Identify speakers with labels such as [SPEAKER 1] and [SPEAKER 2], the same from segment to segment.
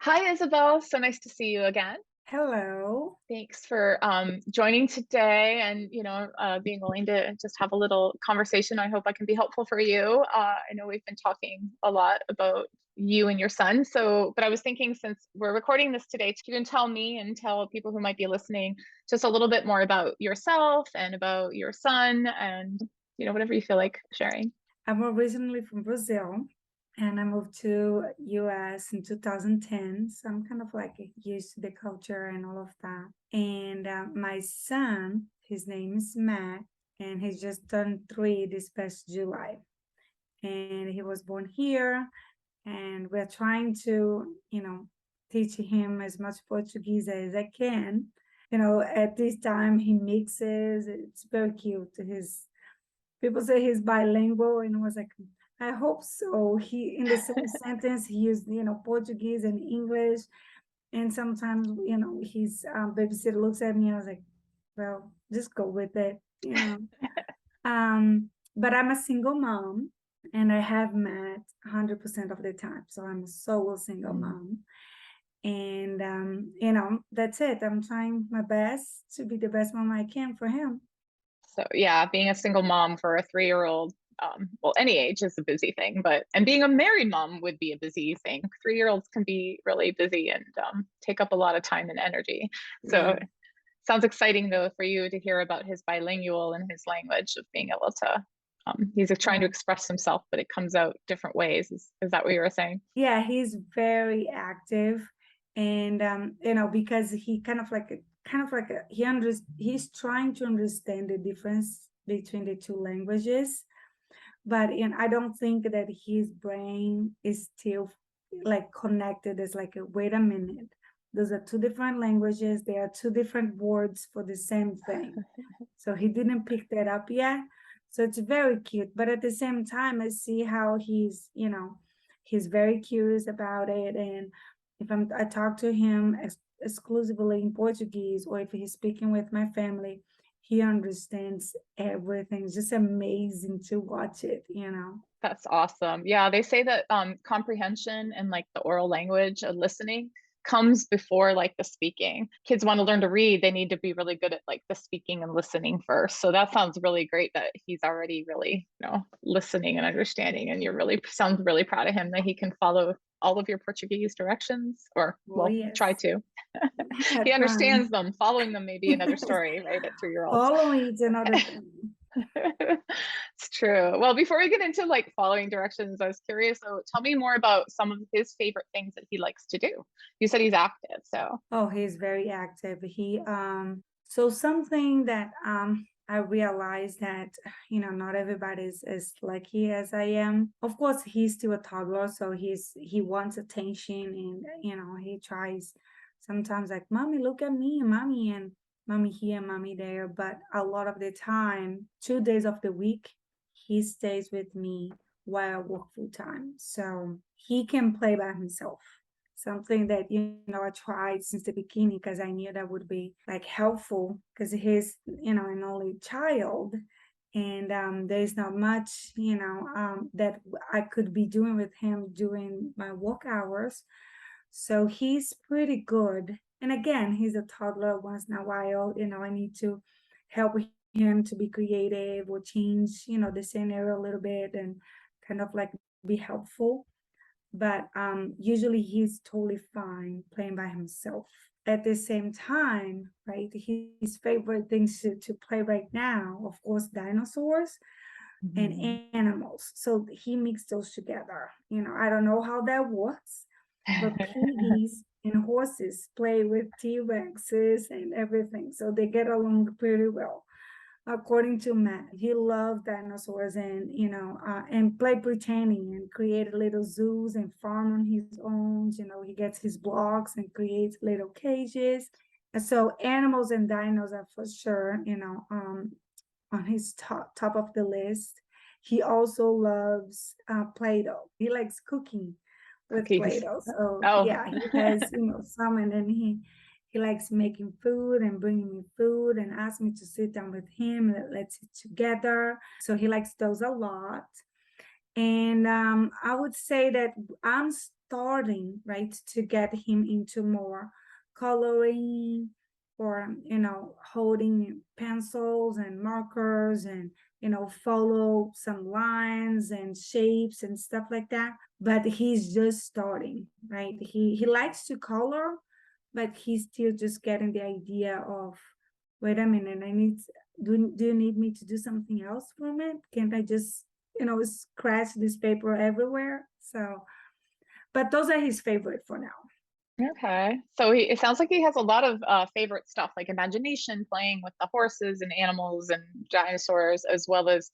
[SPEAKER 1] Hi, Isabel. So nice to see you again.
[SPEAKER 2] Hello.
[SPEAKER 1] Thanks for joining today and being willing to just have a little conversation. I hope I can be helpful for you. I know we've been talking a lot about you and your son. But I was thinking since we're recording this today, you can tell me and tell people who might be listening just a little bit more about yourself and about your son and whatever you feel like sharing.
[SPEAKER 2] I'm originally from Brazil and I moved to US in 2010. So I'm kind of like used to the culture and all of that. And my son, his name is Matt, and he's just turned 3 this past July. And he was born here, and we're trying to, teach him as much Portuguese as I can. At this time he mixes. It's very cute. His People say he's bilingual, and I was like, I hope so. He in the same sentence he used, Portuguese and English, and sometimes, his babysitter looks at me. I was like, well, just go with it. But I'm a single mom, and I have met 100% of the time, so I'm a solo single
[SPEAKER 1] Mm.
[SPEAKER 2] mom. And that's it. I'm trying my best to be the best mom I can for him.
[SPEAKER 1] So yeah, being a single mom for a 3-year-old, well, any age is a busy thing, and being a married mom would be a busy thing. 3-year-olds can be really busy and take up a lot of time and energy.
[SPEAKER 2] Yeah.
[SPEAKER 1] So sounds exciting though for you to hear about his bilingual and his language of being able to. He's trying to
[SPEAKER 2] Yeah.
[SPEAKER 1] express himself, but it comes out different ways. Is that what you were saying?
[SPEAKER 2] Yeah, he's very active, and because he he's trying to understand the difference between the two languages, but I don't think that his brain is still like connected. It's like, wait a minute, those are two different languages. There are two different words for the same thing. So he didn't pick that up yet. So it's very cute. But at the same time, I see how he's very curious about it. And if I talk to him exclusively in Portuguese, or if he's speaking with my family, he understands everything. It's just amazing to watch it.
[SPEAKER 1] That's awesome. Yeah, they say that comprehension and like the oral language and listening comes before like the speaking. Kids want to learn to read, they need to be really good at like the speaking and listening first. So that sounds really great that he's already really, listening and understanding. And you're really sounds really proud of him that he can follow all of your Portuguese directions, or
[SPEAKER 2] Oh,
[SPEAKER 1] well, try
[SPEAKER 2] yes.
[SPEAKER 1] to. He
[SPEAKER 2] At
[SPEAKER 1] understands
[SPEAKER 2] times.
[SPEAKER 1] them. Following them may be another story, right? At 3-year-olds.
[SPEAKER 2] Following is another thing.
[SPEAKER 1] It's true. Well, before we get into like following directions, I was curious. So tell me more about some of his favorite things that he likes to do. You said he's active, so.
[SPEAKER 2] Oh, he's very active. So something that I realized that not everybody is as lucky as I am. Of course, he's still a toddler, so he wants attention, and he tries sometimes like, mommy, look at me, mommy, and mommy here, mommy there. But a lot of the time, 2 days of the week, he stays with me while I work full time. So he can play by himself, something that I tried since the beginning, because I knew that would be like helpful, because he's an only child, and there's not much that I could be doing with him during my work hours. So he's pretty good, and again, he's a toddler. Once in a while, I need to help him to be creative or change the scenario a little bit, and kind of like be helpful. But usually he's totally fine playing by himself. At the same time, right, his favorite things to play right now, of course, dinosaurs and
[SPEAKER 1] Mhm.
[SPEAKER 2] animals. So he mixed those together. I don't know how that works, but piggies and horses play with T-Rexes and everything. So they get along pretty well. According to Matt, he loved dinosaurs, and play pretending and create little zoos and farm on his own. He gets his blocks and creates little cages. And so animals and dinos are for sure, on his top of the list. He also loves Play-Doh. He likes cooking with
[SPEAKER 1] Cookies.
[SPEAKER 2] Play-Doh. So
[SPEAKER 1] Oh,
[SPEAKER 2] yeah, he has, some, and then he likes making food and bringing me food and ask me to sit down with him and let's eat together. So he likes those a lot. And I would say that I'm starting, right, to get him into more coloring or, holding pencils and markers and, follow some lines and shapes and stuff like that. But he's just starting, right? He likes to color, but he's still just getting the idea of, wait a minute, do you need me to do something else from it? Can't I just, scratch this paper everywhere? So, but those are his favorite for now.
[SPEAKER 1] Okay. So it sounds like he has a lot of favorite stuff, like imagination, playing with the horses and animals and dinosaurs, as well as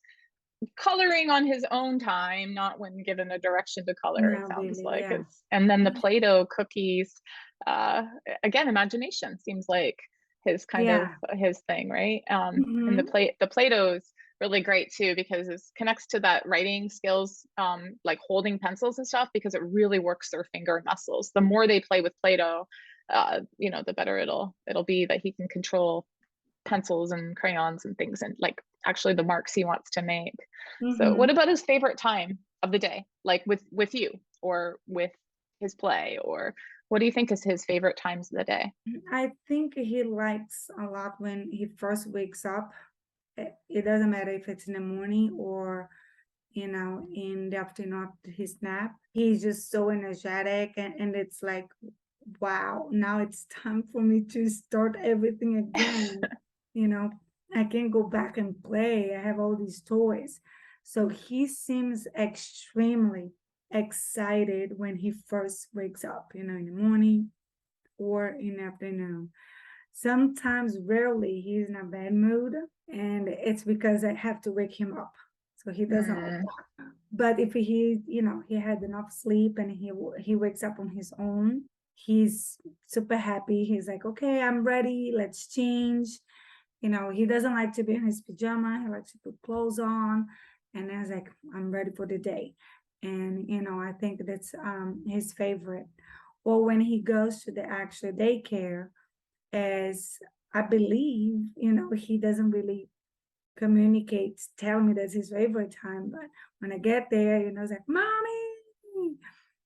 [SPEAKER 1] coloring on his own time, not when given a direction to color, it
[SPEAKER 2] Not
[SPEAKER 1] sounds
[SPEAKER 2] really,
[SPEAKER 1] like.
[SPEAKER 2] yeah.
[SPEAKER 1] It's and then the Play-Doh cookies, uh, again, imagination seems like his kind of
[SPEAKER 2] Yeah.
[SPEAKER 1] his thing, right? And
[SPEAKER 2] Hmm.
[SPEAKER 1] the Play-Doh's really great too because it connects to that writing skills, like holding pencils and stuff, because it really works their finger muscles. The more they play with Play-Doh, the better it'll be that he can control pencils and crayons and things and like actually the marks he wants to make. So what
[SPEAKER 2] Hmm.
[SPEAKER 1] about his favorite time of the day? Like with you or with his play, or what do you think is his favorite times of the day?
[SPEAKER 2] I think he likes a lot when he first wakes up. It doesn't matter if it's in the morning or, in the afternoon after his nap. He's just so energetic, and it's like, wow, now it's time for me to start everything again. You know, I can go back and play. I have all these toys. So he seems extremely excited when he first wakes up, in the morning or in the afternoon. Sometimes, rarely, he's in a bad mood, and it's because I have to wake him up. So he doesn't like
[SPEAKER 1] Mm,
[SPEAKER 2] that. But if he had enough sleep and he wakes up on his own, he's super happy. He's like, okay, I'm ready. Let's change. He doesn't like to be in his pajama. He likes to put clothes on, and then he's like, I'm ready for the day. And I think that's his favorite. Or when he goes to the actual daycare, as I believe, he doesn't really communicate, tell me that's his favorite time. But when I get there, it's like, Mommy.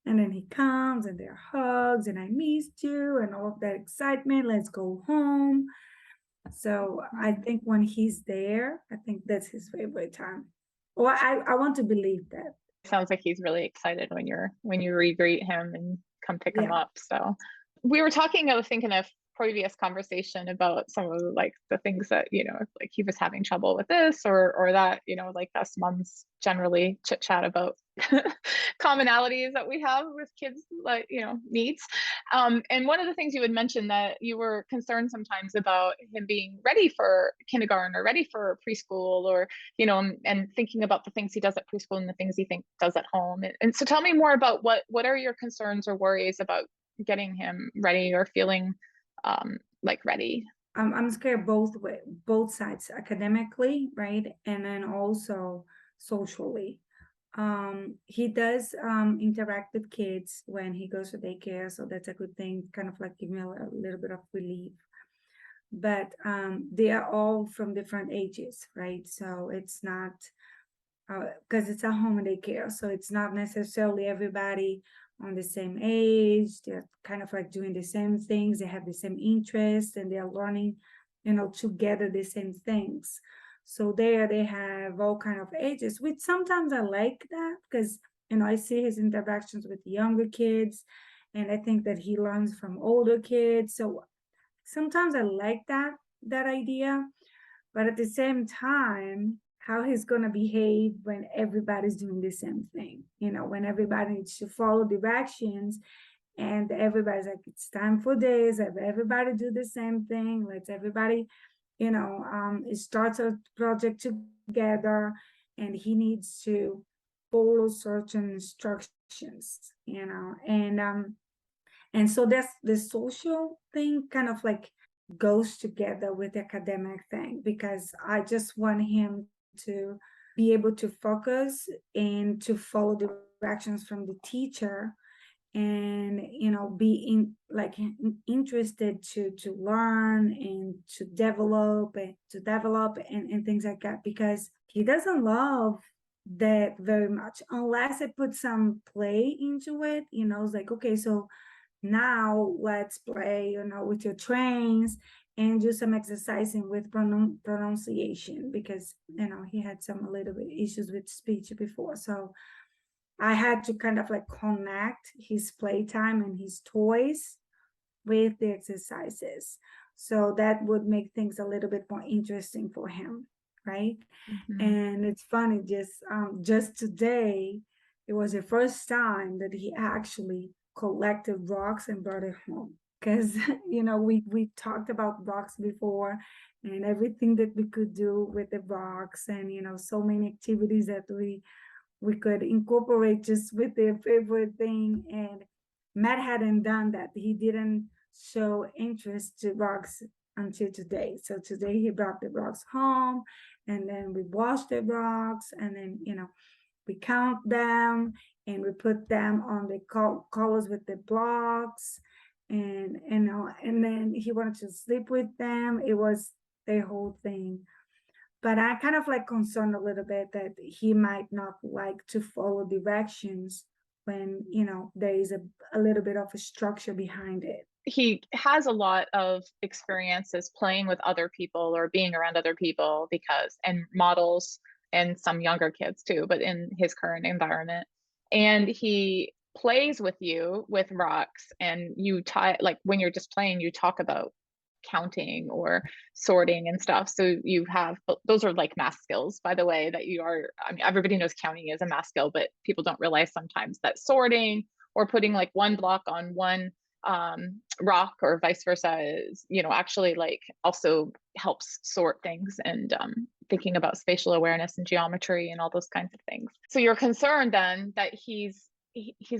[SPEAKER 2] And then he comes and there are hugs and I missed you and all of that excitement. Let's go home. So I think when he's there, I think that's his favorite time. Or I want to believe that.
[SPEAKER 1] sounds like he's really excited when you re-greet him and come pick him
[SPEAKER 2] Yeah.
[SPEAKER 1] up. So we were talking, I was thinking of previous conversation about some of like the things that, like he was having trouble with this or that, like us moms generally chit chat about commonalities that we have with kids, like, needs. And one of the things you had mentioned that you were concerned sometimes about him being ready for kindergarten or ready for preschool, or and thinking about the things he does at preschool and the things he does at home. And so tell me more about what are your concerns or worries about getting him ready or feeling like ready.
[SPEAKER 2] I'm scared both sides, academically, right? And then also socially. He does interact with kids when he goes to daycare, so that's a good thing, kind of like give me a little bit of relief. But they are all from different ages, right? So it's not because it's a home daycare, so it's not necessarily everybody on the same age. They're kind of like doing the same things. They have the same interests, and they're learning, together the same things. So there they have all kind of ages, which sometimes I like that because I see his interactions with the younger kids, and I think that he learns from older kids. So sometimes I like that idea, but at the same time, how he's gonna behave when everybody's doing the same thing, when everybody needs to follow directions and everybody's like, it's time for this, everybody do the same thing, let's everybody, it starts a project together and he needs to follow certain instructions, and so that's the social thing kind of like goes together with the academic thing because I just want him to be able to focus and to follow directions from the teacher and be interested to learn and to develop and things like that because he doesn't love that very much, unless I put some play into it. It's like, okay, so now let's play, with your trains and do some exercising with pronunciation, because he had some a little bit issues with speech before. So I had to kind of like connect his playtime and his toys with the exercises. So that would make things a little bit more interesting for him, right?
[SPEAKER 1] Mhm.
[SPEAKER 2] And it's funny, just today, it was the first time that he actually collected rocks and brought it home. Because we talked about rocks before, and everything that we could do with the rocks, and so many activities that we could incorporate just with their favorite thing. And Matt hadn't done that. He didn't show interest to rocks until today. So today he brought the rocks home, and then we washed the rocks, and then we count them, and we put them on the colors with the blocks, and then he wanted to sleep with them. It was the whole thing. But I kind of like concerned a little bit that he might not like to follow directions when there is a little bit of a structure behind it.
[SPEAKER 1] He has a lot of experiences playing with other people or being around other people because, and models, and some younger kids too, but in his current environment. And he plays with you with rocks, and you tie, like when you're just playing, you talk about counting or sorting and stuff. So you have, those are like math skills, by the way, that you are, I mean, everybody knows counting is a math skill, but people don't realize sometimes that sorting or putting like one block on one rock or vice versa is, actually like also helps sort things, and thinking about spatial awareness and geometry and all those kinds of things. So you're concerned then that he's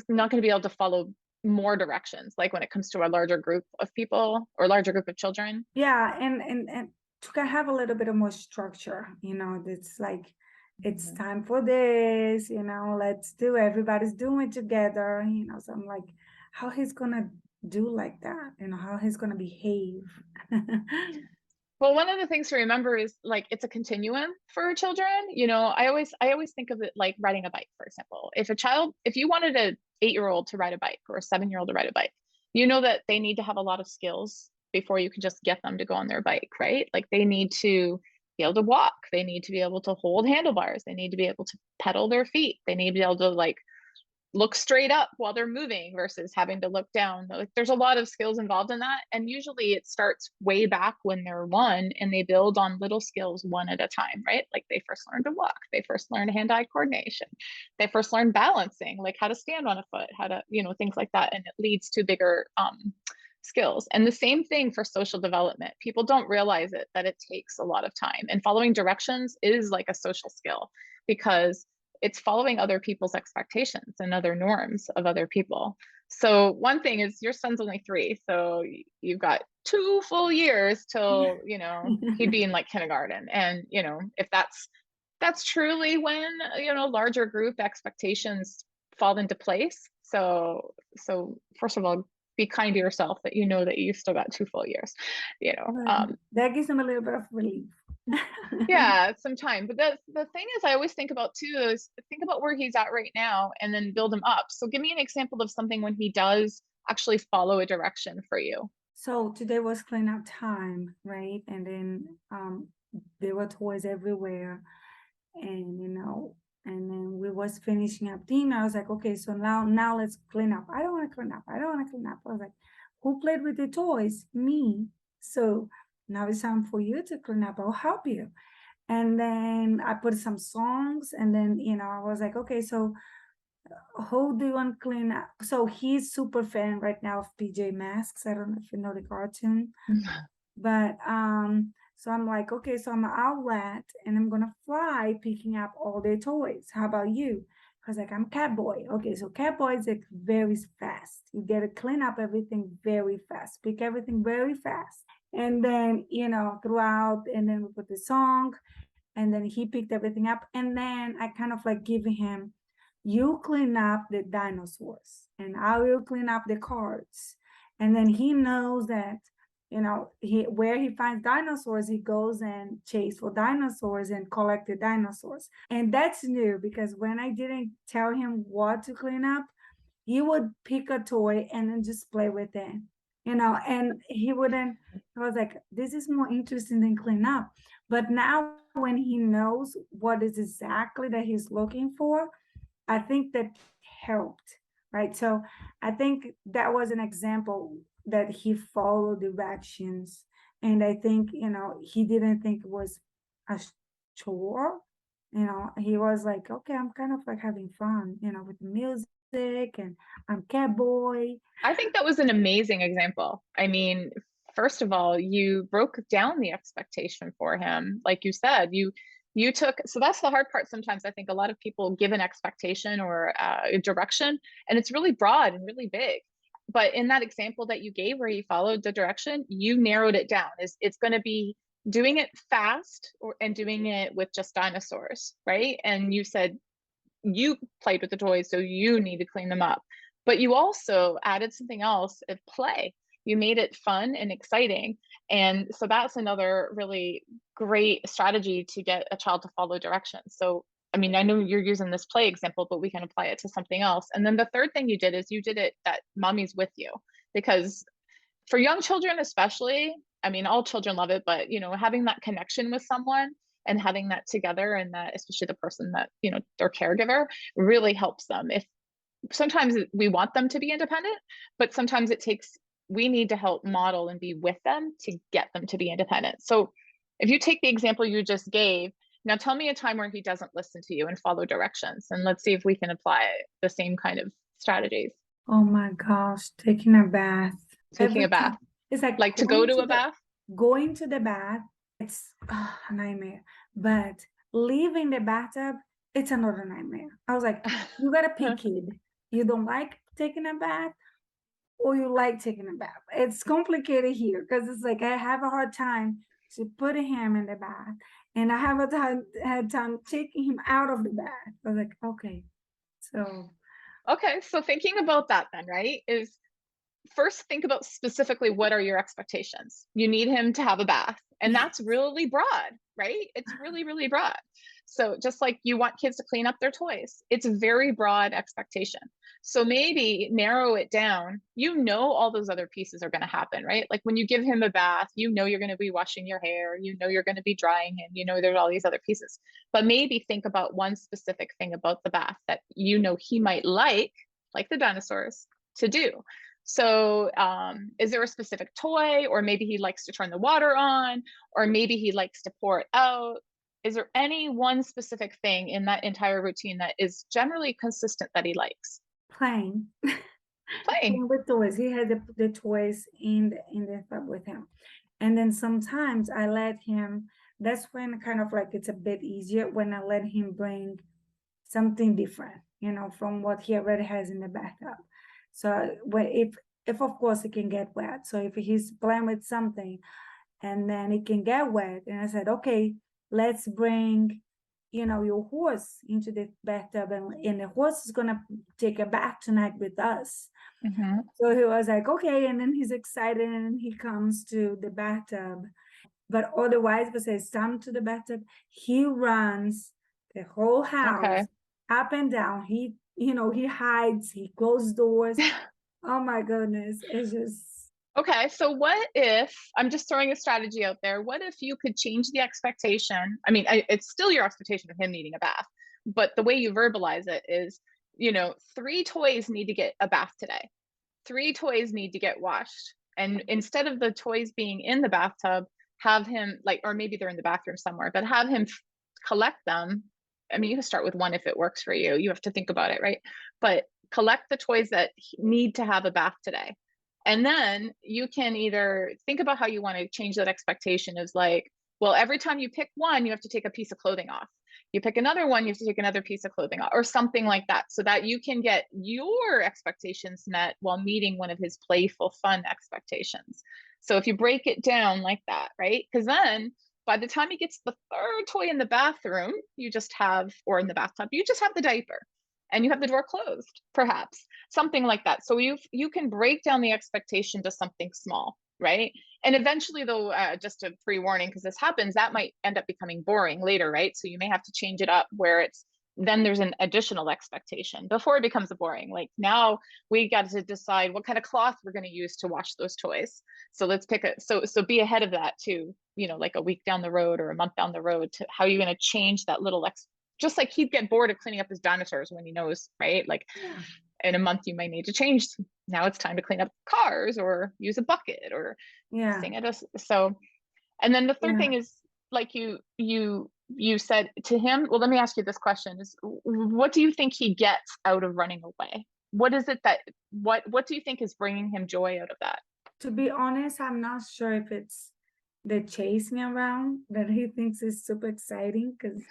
[SPEAKER 1] not going to be able to follow more directions, like when it comes to a larger group of people or larger group of children.
[SPEAKER 2] Yeah, and to have a little bit of more structure. It's like it's
[SPEAKER 1] Mhm.
[SPEAKER 2] time for this. Let's do. Everybody's doing it together. So I'm like, how he's gonna do like that? How he's gonna behave.
[SPEAKER 1] Well, one of the things to remember is like it's a continuum for children. I always think of it like riding a bike, for example. If you wanted an 8-year-old to ride a bike or a 7-year-old to ride a bike, you know that they need to have a lot of skills before you can just get them to go on their bike, right? Like they need to be able to walk, they need to be able to hold handlebars, they need to be able to pedal their feet, they need to be able to like look straight up while they're moving versus having to look down. Like there's a lot of skills involved in that. And usually it starts way back when they're one, and they build on little skills one at a time, right? Like they first learn to walk, they first learn hand-eye coordination, they first learn balancing, like how to stand on a foot, how to, things like that. And it leads to bigger skills. And the same thing for social development. People don't realize it, that it takes a lot of time. And following directions is like a social skill, because it's following other people's expectations and other norms of other people. So one thing is your son's only 3, so you've got 2 full years till, he'd be in like kindergarten. And, if that's truly when, larger group expectations fall into place. So first of all, be kind to yourself that that you've still got 2 full years, you know.
[SPEAKER 2] Right.
[SPEAKER 1] Um,
[SPEAKER 2] That gives him a little bit of relief.
[SPEAKER 1] yeah, some time. But the thing is, I always think about too is think about where he's at right now and then build him up. So give me an example of something when he does actually follow a direction for you.
[SPEAKER 2] So today was cleanup time, right? And then there were toys everywhere, and and then we was finishing up dinner. I was like, okay, so now let's clean up. I don't want to clean up. I don't want to clean up. I was like, who played with the toys? Me. So now it's time for you to clean up. I'll help you. And then I put some songs, and then I was like, okay, so who do you want to clean up? So he's super fan right now of PJ Masks. I don't know if you know the cartoon, but so I'm like, okay, so I'm an outlet, and I'm gonna fly picking up all their toys. How about you? I was like, I'm Catboy. Okay, so Catboy is like very fast. You get to clean up everything very fast, pick everything very fast. And then, throughout, and then we put the song, and then he picked everything up. And then I kind of like give him, you clean up the dinosaurs, and I will clean up the cards. And then he knows that where he finds dinosaurs, he goes and chase for dinosaurs and collect the dinosaurs. And that's new because when I didn't tell him what to clean up, he would pick a toy and then just play with it, and he wouldn't. I was like, this is more interesting than clean up. But now when he knows what is exactly that he's looking for, I think that helped, right? So I think that was an example that he followed directions. And I think, he didn't think it was a chore. He was like, okay, I'm kind of like having fun, with music and I'm cat boy.
[SPEAKER 1] I think that was an amazing example. I mean, first of all, you broke down the expectation for him. Like you said, you took, so that's the hard part. Sometimes I think a lot of people give an expectation or a direction, and it's really broad and really big. But in that example that you gave where you followed the direction, you narrowed it down. It's going to be doing it fast and doing it with just dinosaurs, right? And you said you played with the toys, so you need to clean them up. But you also added something else at play. You made it fun and exciting. And so that's another really great strategy to get a child to follow directions. So, I mean, I know you're using this play example, but we can apply it to something else. And then the third thing you did is you did it that mommy's with you. Because for young children, especially, I mean, all children love it, but having that connection with someone and having that together, and that especially the person that, their caregiver, really helps them. If sometimes we want them to be independent, but sometimes we need to help model and be with them to get them to be independent. So if you take the example you just gave, now tell me a time where he doesn't listen to you and follow directions, and let's see if we can apply the same kind of strategies.
[SPEAKER 2] Oh my gosh, taking a bath.
[SPEAKER 1] Taking
[SPEAKER 2] Every
[SPEAKER 1] a bath,
[SPEAKER 2] time. It's like
[SPEAKER 1] like to go to a bath.
[SPEAKER 2] going to the bath, it's a nightmare. But leaving the bathtub, it's another nightmare. I was like, you gotta pick, kid. You don't like taking a bath or you like taking a bath. It's complicated here because it's like I have a hard time to put him in the bath, and I have had time taking him out of the bath. I was like, okay, so
[SPEAKER 1] Okay, so thinking about that then, right, is first think about specifically what are your expectations. You need him to have a bath, and
[SPEAKER 2] yeah,
[SPEAKER 1] that's really broad, right? It's really, really broad. So just like you want kids to clean up their toys, it's a very broad expectation. So maybe narrow it down. All those other pieces are going to happen, right? Like when you give him a bath, you're going to be washing your hair, you're going to be drying him, there's all these other pieces. But maybe think about one specific thing about the bath that he might like the dinosaurs, to do. So is there a specific toy, or maybe he likes to turn the water on, or maybe he likes to pour it out? Is there any one specific thing in that entire routine that is generally consistent that he likes?
[SPEAKER 2] playing.
[SPEAKER 1] Playing.
[SPEAKER 2] Playing with toys. He had the toys in the tub with him. And then sometimes I let him, that's when kind of like it's a bit easier when I let him bring something different, from what he already has in the bathtub. So if of course it can get wet. So if he's playing with something and then it can get wet, and I said, okay, let's bring, your horse into the bathtub, and the horse is gonna take a bath tonight with us.
[SPEAKER 1] Mm-hmm.
[SPEAKER 2] So he was like, okay, and then he's excited and he comes to the bathtub. But otherwise, if it says come to the bathtub, he runs the whole house
[SPEAKER 1] Okay.
[SPEAKER 2] up and down. He hides, he closes doors. Oh my goodness. It's just
[SPEAKER 1] Okay, so what if I'm just throwing a strategy out there? What if you could change the expectation? I mean, it's still your expectation of him needing a bath, but the way you verbalize it is, 3 toys need to get a bath today. 3 toys need to get washed. And instead of the toys being in the bathtub, have him or maybe they're in the bathroom somewhere, but have him collect them. I mean, you can start with one if it works for you. You have to think about it, right? But collect the toys that need to have a bath today. And then you can either think about how you want to change that expectation is like, well, every time you pick one, you have to take a piece of clothing off. You pick another one, you have to take another piece of clothing off, or something like that, so that you can get your expectations met while meeting one of his playful, fun expectations. So if you break it down like that, right? Because then by the time he gets the third toy in the bathroom, or in the bathtub, you just have the diaper and you have the door closed, perhaps something like that. So you can break down the expectation to something small. right? And eventually, though, just a pre-warning, because this happens, that might end up becoming boring later, right? So you may have to change it up where it's then there's an additional expectation before it becomes a boring. Like now we got to decide what kind of cloth we're going to use to wash those toys. So let's pick a so be ahead of that too, like a week down the road or a month down the road to how you're going to change that little just like he'd get bored of cleaning up his dinosaurs when he knows, right? Like
[SPEAKER 2] Yeah.
[SPEAKER 1] in a month you might need to change. Now it's time to clean up cars or use a bucket or
[SPEAKER 2] Yeah.
[SPEAKER 1] sing at us. So, and then the third
[SPEAKER 2] Yeah.
[SPEAKER 1] thing is like you said to him, well, let me ask you this question is what do you think he gets out of running away? What is it that what do you think is bringing him joy out of that?
[SPEAKER 2] To be honest, I'm not sure if it's the chase me around that he thinks is super exciting because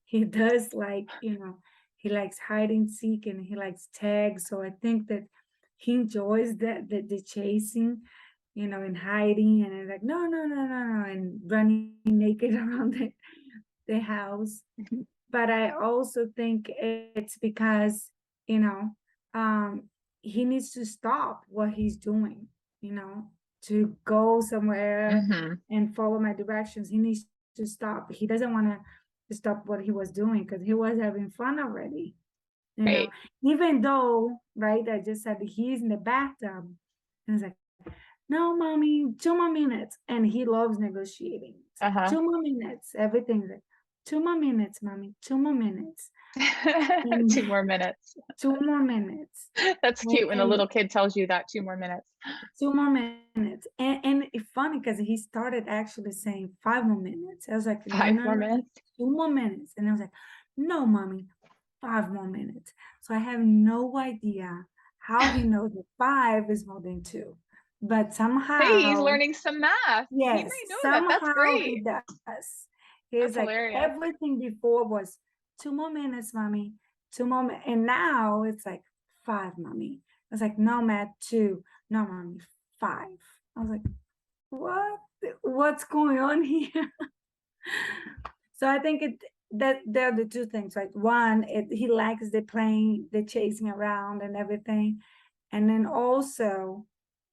[SPEAKER 2] he does like, he likes hide and seek and he likes tag. So I think that he enjoys the chasing, and hiding and it's like, no, no, no, no, no, and running naked around the house. But I also think it's because, you know, um, he needs to stop what he's doing, to go somewhere
[SPEAKER 1] Hmm.
[SPEAKER 2] and follow my directions. He needs to stop. He doesn't want to stop what he was doing because he was having fun already, you know.
[SPEAKER 1] Right.
[SPEAKER 2] Even though, right, I just said he's in the bathtub. And it's like, no, mommy, 2 more minutes. And he loves negotiating. It's like,
[SPEAKER 1] Uh-huh.
[SPEAKER 2] 2 more minutes. Everything's like, 2 more minutes, mommy, 2 more minutes. And
[SPEAKER 1] 2 more minutes.
[SPEAKER 2] 2 more minutes.
[SPEAKER 1] That's cute when a
[SPEAKER 2] And
[SPEAKER 1] little kid tells you that 2 more minutes.
[SPEAKER 2] 2 more minutes. And it's funny because he started actually saying 5 more minutes. I was like, no,
[SPEAKER 1] Five
[SPEAKER 2] no,
[SPEAKER 1] more
[SPEAKER 2] no,
[SPEAKER 1] minutes.
[SPEAKER 2] 2 more minutes. And I was like, no, mommy, 5 more minutes. So I have no idea how he knows that five is more than two. But
[SPEAKER 1] Hey, he's
[SPEAKER 2] somehow,
[SPEAKER 1] learning some math. He
[SPEAKER 2] yes,
[SPEAKER 1] might know that. That's
[SPEAKER 2] somehow he
[SPEAKER 1] great.
[SPEAKER 2] does. He's
[SPEAKER 1] That's
[SPEAKER 2] like,
[SPEAKER 1] hilarious.
[SPEAKER 2] everything before was 2 more minutes, mommy, 2 more. And now it's like 5, mommy. I was like, no, Matt, two. No, mommy, 5. I was like, what? What's going on here? So I think that they're the two things, right? One, he likes the playing, the chasing around and everything. And then also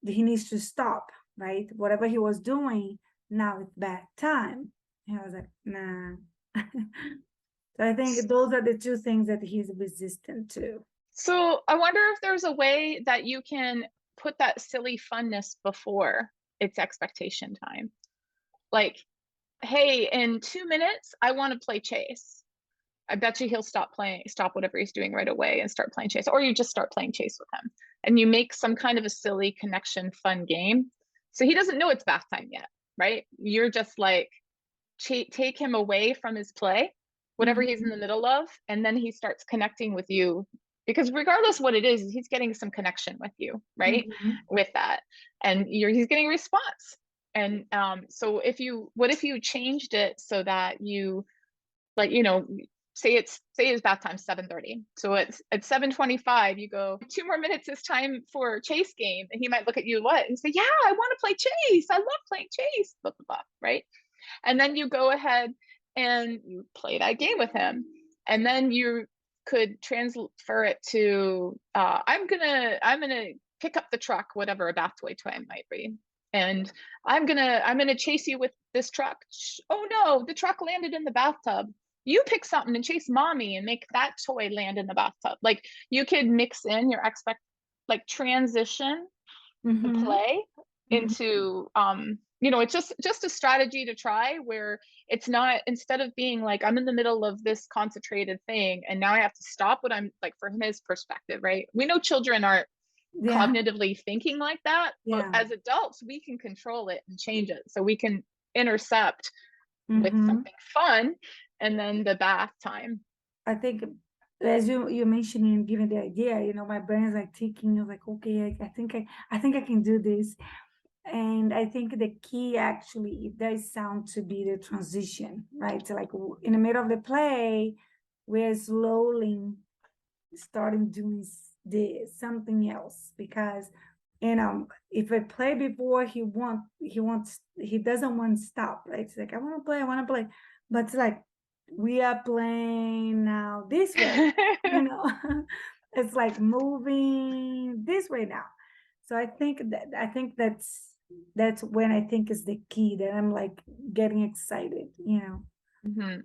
[SPEAKER 2] he needs to stop, right? Whatever he was doing, now it's back time. And I was like, nah. So I think those are the two things that he's resistant to.
[SPEAKER 1] So I wonder if there's a way that you can put that silly funness before it's expectation time. Like, hey, in 2 minutes, I want to play chase. I bet you he'll stop whatever he's doing right away and start playing chase. Or you just start playing chase with him and you make some kind of a silly connection, fun game. So he doesn't know it's bath time yet, right? You're just like, take him away from his play, whatever he's in
[SPEAKER 2] Mhm,
[SPEAKER 1] the middle of, and then he starts connecting with you. Because regardless what it is, he's getting some connection with you, right?
[SPEAKER 2] mhm.
[SPEAKER 1] With that, and he's getting a response. And so what if you changed it so that you like say it's bath time 7:30, so it's at 7:25 you go 2 more minutes, it's time for chase game, and he might look at you what and say, yeah, I want to play chase, I love playing chase, blah blah blah, right? And then you go ahead and you play that game with him, and then you could transfer it to I'm gonna pick up the truck, whatever a bath toy might be, and I'm gonna chase you with this truck. Oh no, the truck landed in the bathtub. You pick something and chase mommy and make that toy land in the bathtub. Like you could mix in your like transition and
[SPEAKER 2] Mhm,
[SPEAKER 1] play
[SPEAKER 2] mhm.
[SPEAKER 1] into it's just a strategy to try where it's not, instead of being like I'm in the middle of this concentrated thing and now I have to stop what I'm like, from his perspective, right? We know children aren't
[SPEAKER 2] Yeah,
[SPEAKER 1] cognitively thinking like that, but
[SPEAKER 2] yeah.
[SPEAKER 1] as adults we can control it and change it, so we can intercept with
[SPEAKER 2] Mhm.
[SPEAKER 1] something fun and then the bath time.
[SPEAKER 2] I think as you mentioning, giving the idea, my brain is like ticking. I was like, okay, I think I can do this. And I think the key actually it does sound to be the transition, right? So like in the middle of the play, we're slowly starting doing this something else because if I play before he doesn't want to stop, right? It's like I want to play, but it's like we are playing now this way, you know. It's like moving this way now. So I think that's that's when I think is the key that I'm like getting excited, you know.
[SPEAKER 1] Hmm.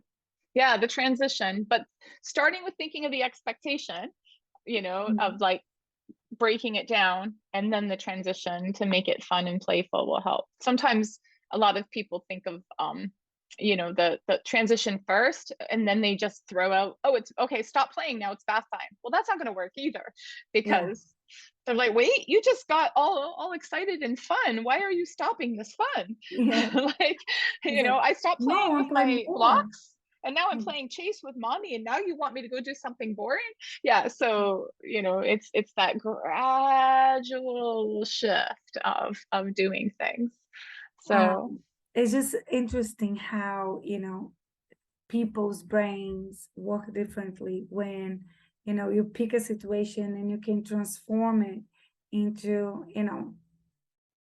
[SPEAKER 1] Yeah, the transition, but starting with thinking of the expectation, of
[SPEAKER 2] Mhm.
[SPEAKER 1] like breaking it down, and then the transition to make it fun and playful will help. Sometimes a lot of people think of the transition first, and then they just throw out, oh, it's okay, stop playing now, it's bath time. Well, that's not going to work either,
[SPEAKER 2] Yeah.
[SPEAKER 1] because they're like, wait, you just got all excited and fun, why are you stopping this fun?
[SPEAKER 2] Yeah.
[SPEAKER 1] Like,
[SPEAKER 2] It's like,
[SPEAKER 1] I stopped
[SPEAKER 2] no, I
[SPEAKER 1] playing with
[SPEAKER 2] want to play
[SPEAKER 1] my
[SPEAKER 2] more.
[SPEAKER 1] blocks, and now I'm
[SPEAKER 2] Mm.
[SPEAKER 1] playing chase with mommy, and now you want me to go do something boring. Yeah, so it's that gradual shift of doing things. So
[SPEAKER 2] It's just interesting how, people's brains work differently when, you pick a situation and you can transform it into,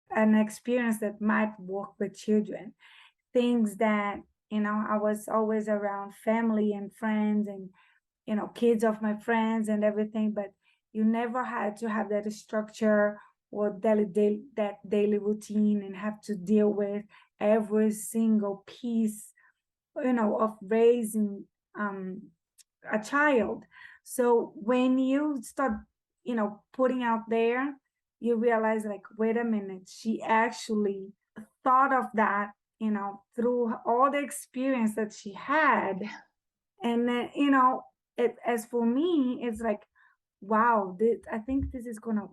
[SPEAKER 2] an experience that might work with children. Things that, I was always around family and friends and, kids of my friends and everything, but you never had to have that structure or that daily routine and have to deal with every single piece, of raising um, a child. So when you start, putting out there, you realize like, wait a minute, she actually thought of that, through all the experience that she had. And then, as for me, it's like, wow, I think this is gonna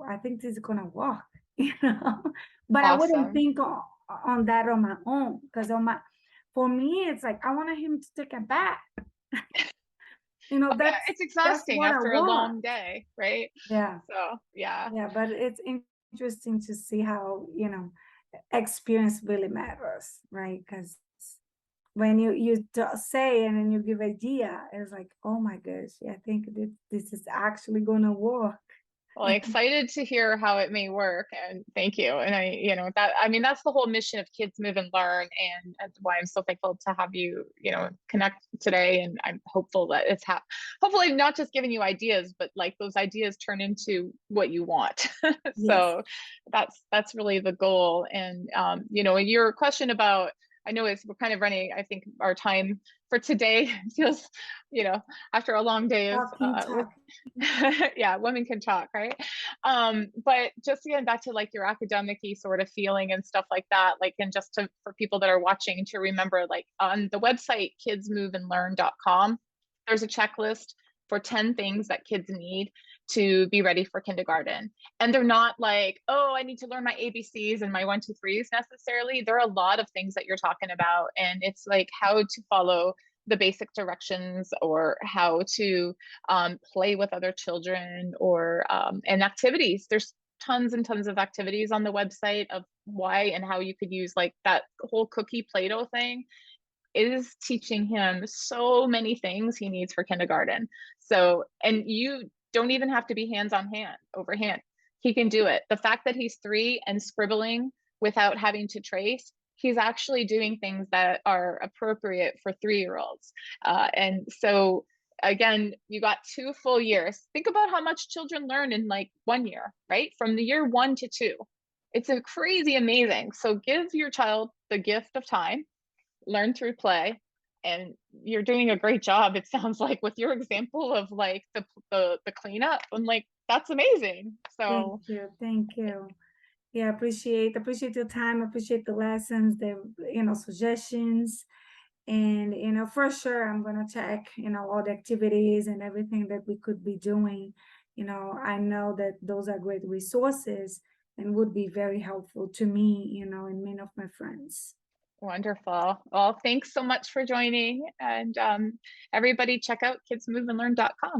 [SPEAKER 2] work, you know. But I wouldn't
[SPEAKER 1] awesome.
[SPEAKER 2] think on that on my own, because for me, it's like I wanted him to take a bath.
[SPEAKER 1] Oh yeah, it's
[SPEAKER 2] That's
[SPEAKER 1] exhausting
[SPEAKER 2] what I
[SPEAKER 1] after a
[SPEAKER 2] want.
[SPEAKER 1] long day, right?
[SPEAKER 2] Yeah,
[SPEAKER 1] So yeah.
[SPEAKER 2] yeah. But it's interesting to see how, experience really matters, right? Because when you say and then you give idea, it's like, oh my gosh, yeah, I think this is actually gonna work.
[SPEAKER 1] Well, excited to hear how it may work, and thank you. And I mean, that's the whole mission of Kids Move and Learn, and that's why I'm so thankful to have you, connect today. And I'm hopeful that hopefully not just giving you ideas, but like those ideas turn into what you want.
[SPEAKER 2] Yes.
[SPEAKER 1] So that's really the goal. And your question about, I know we're kind of running, I think our time for today feels, you know, after a long day of
[SPEAKER 2] Talking,
[SPEAKER 1] with
[SPEAKER 2] talking.
[SPEAKER 1] yeah, women can talk, right? But just getting back to like your academic-y sort of feeling and stuff like that, like, and just for people that are watching to remember, like on the website kidsmoveandlearn.com, there's a checklist for 10 things that kids need to be ready for kindergarten. And they're not like, oh, I need to learn my ABCs and my one, two, threes necessarily. There are a lot of things that you're talking about. And it's like how to follow the basic directions, or how to play with other children, or and activities. There's tons and tons of activities on the website of why and how you could use, like, that whole cookie Play-Doh thing is teaching him so many things he needs for kindergarten. So, and you don't even have to be hands on hand over hand. He can do it. The fact that he's 3 and scribbling without having to trace, he's actually doing things that are appropriate for 3-year-olds. And so, again, you got 2 full years. Think about how much children learn in like 1 year, right? From the year 1 to 2. It's a crazy amazing. So give your child the gift of time, learn through play, and you're doing a great job, it sounds like, with your example of like the cleanup. I'm like, that's amazing.
[SPEAKER 2] Thank
[SPEAKER 1] So
[SPEAKER 2] you, thank you. Yeah, appreciate your time, appreciate the lessons, the suggestions. And for sure I'm gonna check, all the activities and everything that we could be doing. I know that those are great resources and would be very helpful to me, and many of my friends.
[SPEAKER 1] wonderful. Well, thanks so much for joining, and everybody check out kidsmoveandlearn.com.